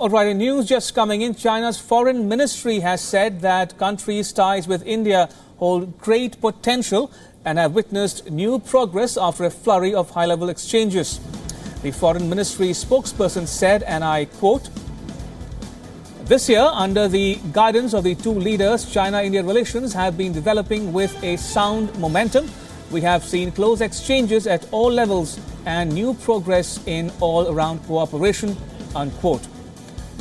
All right, in news just coming in, China's foreign ministry has said that country's ties with India hold great potential and have witnessed new progress after a flurry of high-level exchanges. The foreign ministry spokesperson said, and I quote, "This year, under the guidance of the two leaders, China-India relations have been developing with a sound momentum. We have seen close exchanges at all levels and new progress in all-around cooperation," unquote.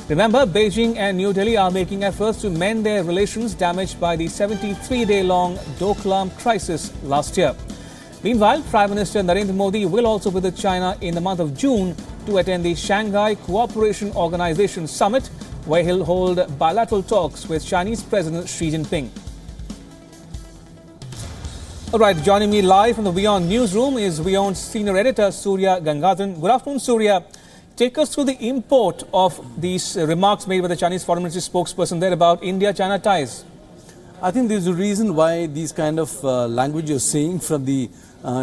Remember, Beijing and New Delhi are making efforts to mend their relations damaged by the 73-day-long Doklam crisis last year. Meanwhile, Prime Minister Narendra Modi will also visit China in the month of June to attend the Shanghai Cooperation Organization Summit, where he'll hold bilateral talks with Chinese President Xi Jinping. All right, joining me live from the WION newsroom is WION's senior editor, Surya Gangadharan. Good afternoon, Surya. Take us through the import of these remarks made by the Chinese Foreign Ministry spokesperson there about India-China ties. I think there's a reason why these kind of language you're seeing from the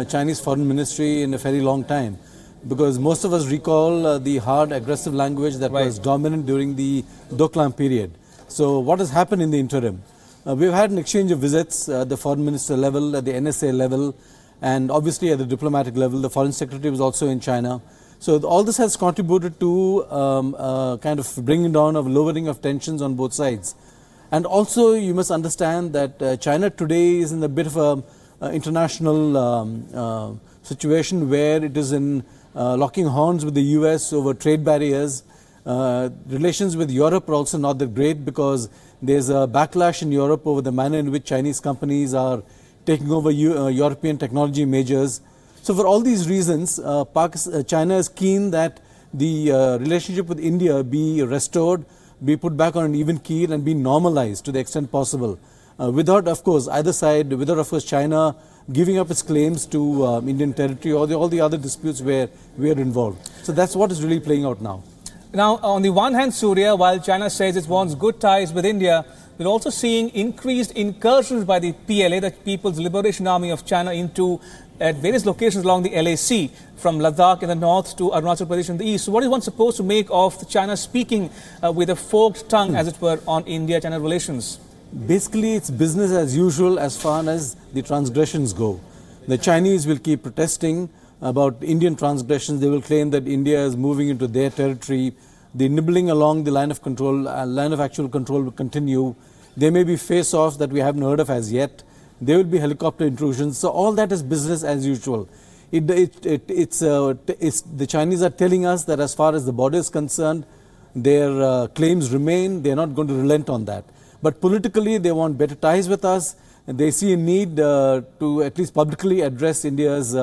Chinese Foreign Ministry in a very long time. Because most of us recall the hard, aggressive language that was dominant during the Doklam period. So what has happened in the interim? We've had an exchange of visits at the Foreign Minister level, at the NSA level, and obviously at the diplomatic level. The Foreign Secretary was also in China. So all this has contributed to kind of bringing down of lowering of tensions on both sides. And also you must understand that China today is in a bit of a international situation where it is in locking horns with the US over trade barriers. Relations with Europe are also not that great because there's a backlash in Europe over the manner in which Chinese companies are taking over European technology majors. So for all these reasons, China is keen that the relationship with India be restored, be put back on an even keel and be normalized to the extent possible. Without, of course, either side, without, of course, China giving up its claims to Indian territory or all the other disputes where we are involved. So that's what is really playing out now. Now, on the one hand, Surya, while China says it wants good ties with India, we're also seeing increased incursions by the PLA, the People's Liberation Army of China, into at various locations along the LAC, from Ladakh in the north to Arunachal Pradesh in the east. So what is one supposed to make of China speaking with a forked tongue, as it were, on India-China relations? Basically, it's business as usual as far as the transgressions go. The Chinese will keep protesting about Indian transgressions. They will claim that India is moving into their territory. The nibbling along the line of control, line of actual control will continue. There may be face-offs that we haven't heard of as yet. There will be helicopter intrusions. So all that is business as usual. The Chinese are telling us that as far as the border is concerned, their claims remain. They're not going to relent on that. But politically, they want better ties with us. They see a need to at least publicly address India's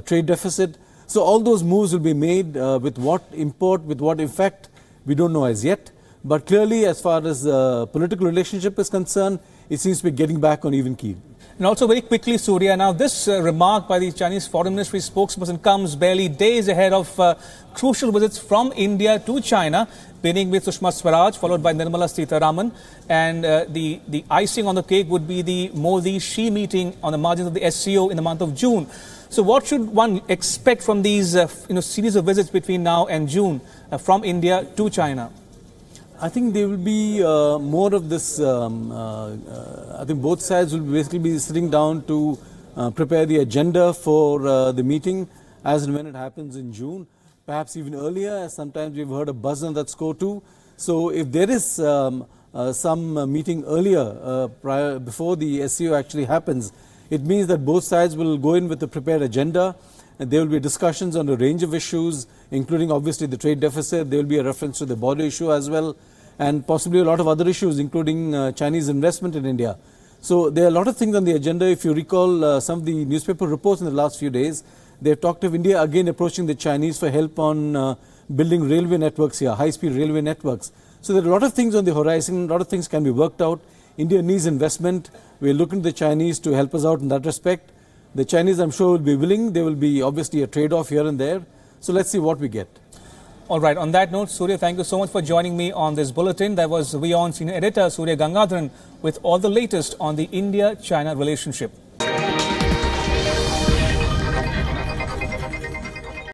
trade deficit. So all those moves will be made with what import, with what effect, we don't know as yet. But clearly, as far as political relationship is concerned, it seems to be getting back on even keel. And also very quickly, Surya, now this remark by the Chinese Foreign Ministry spokesperson comes barely days ahead of crucial visits from India to China, beginning with Sushma Swaraj, followed by Nirmala Sitharaman. And the icing on the cake would be the Modi-Xi meeting on the margins of the SCO in the month of June. So what should one expect from these series of visits between now and June from India to China? I think there will be more of this. I think both sides will basically be sitting down to prepare the agenda for the meeting as and when it happens in June, perhaps even earlier, as sometimes we've heard a buzz on that score too. So if there is some meeting earlier, before the SCO actually happens, it means that both sides will go in with a prepared agenda. And there will be discussions on a range of issues, including obviously the trade deficit. There will be a reference to the border issue as well, and possibly a lot of other issues, including Chinese investment in India. So there are a lot of things on the agenda. If you recall some of the newspaper reports in the last few days, they've talked of India again approaching the Chinese for help on building railway networks here, high-speed railway networks. So there are a lot of things on the horizon, a lot of things can be worked out. India needs investment. We're looking to the Chinese to help us out in that respect. The Chinese, I'm sure, will be willing. There will be obviously a trade-off here and there. So let's see what we get. All right. On that note, Surya, thank you so much for joining me on this bulletin. That was WION senior editor Surya Gangadharan with all the latest on the India-China relationship.